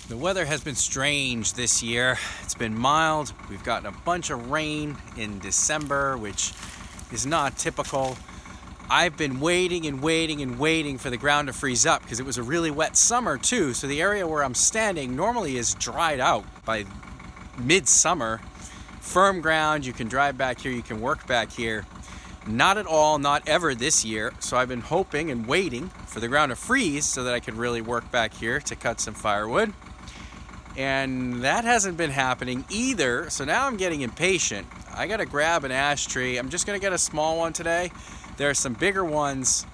The weather has been strange this year. It's been mild. We've gotten a bunch of rain in December, which is not typical. I've been waiting and waiting and waiting for the ground to freeze up because it was a really wet summer too. So the area where I'm standing normally is dried out by midsummer. Firm ground, you can drive back here, you can work back here. Not at all, not ever this year. So I've been hoping and waiting for the ground to freeze so that I could really work back here to cut some firewood. And that hasn't been happening either, so now I'm getting impatient. I gotta grab an ash tree. I'm just gonna get a small one today. There are some bigger ones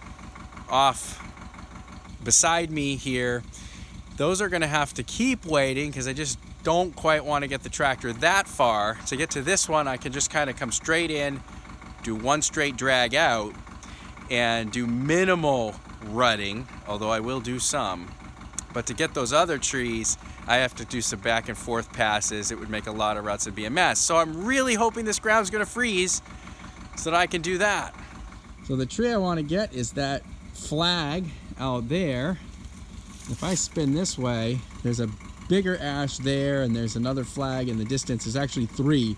off beside me here. Those are gonna have to keep waiting because I just don't quite want to get the tractor that far. To get to this one, I can just kind of come straight in, do one straight drag out, and do minimal rutting, although I will do some. But to get those other trees, I have to do some back and forth passes. It would make a lot of ruts and be a mess. So I'm really hoping this ground's gonna freeze so that I can do that. So the tree I want to get is that flag out there. If I spin this way, there's a bigger ash there and there's another flag in the distance. There's actually 3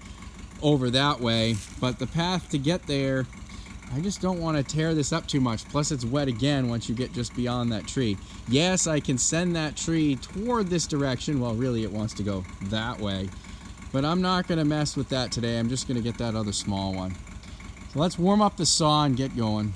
over that way, but the path to get there, I just don't want to tear this up too much. Plus it's wet again once you get just beyond that tree. Yes, I can send that tree toward this direction. Well, really it wants to go that way. But I'm not going to mess with that today. I'm just going to get that other small one. So let's warm up the saw and get going.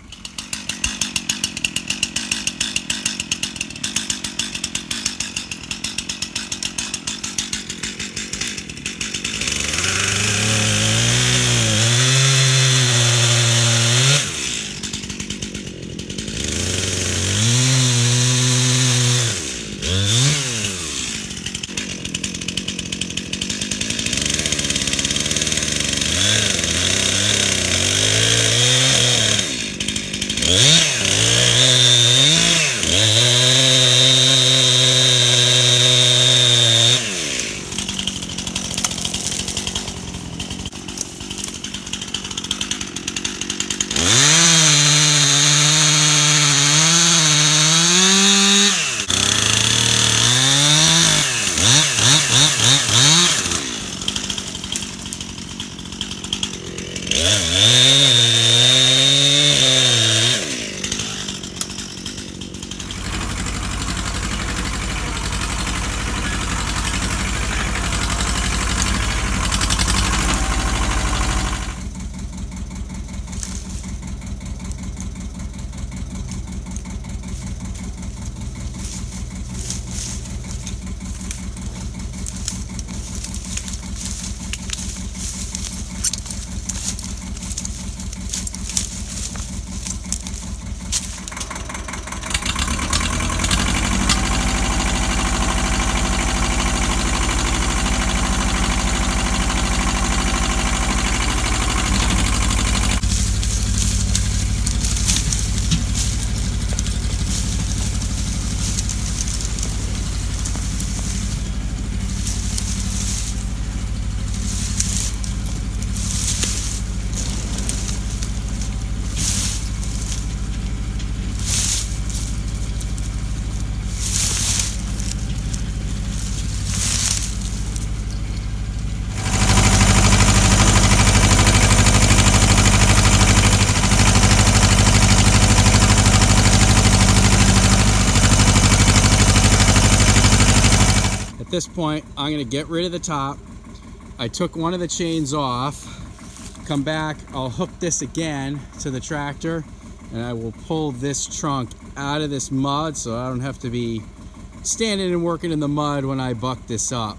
At this point, I'm going to get rid of the top. I took one of the chains off. Come back, I'll hook this again to the tractor and I will pull this trunk out of this mud so I don't have to be standing and working in the mud when I buck this up.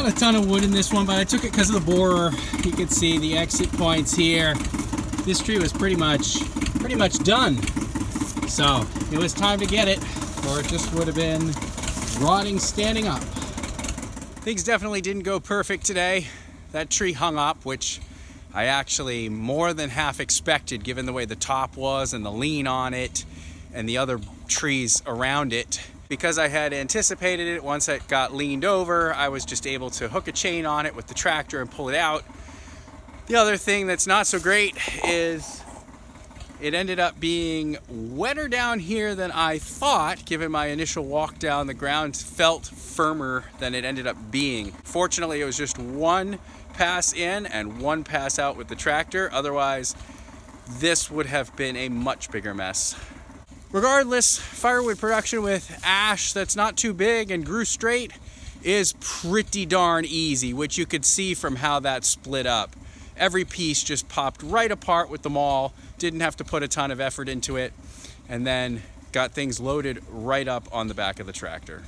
a ton of wood in this one, but I took it because of the borer. You can see the exit points here. This tree was pretty much done. So it was time to get it, or it just would have been rotting standing up. Things definitely didn't go perfect today. That tree hung up, which I actually more than half expected given the way the top was and the lean on it and the other trees around it. Because I had anticipated it, once it got leaned over, I was just able to hook a chain on it with the tractor and pull it out. The other thing that's not so great is it ended up being wetter down here than I thought, given my initial walk down. The ground felt firmer than it ended up being. Fortunately, it was just one pass in and one pass out with the tractor. Otherwise, this would have been a much bigger mess. Regardless, firewood production with ash that's not too big and grew straight is pretty darn easy, which you could see from how that split up. Every piece just popped right apart with the maul, didn't have to put a ton of effort into it, and then got things loaded right up on the back of the tractor.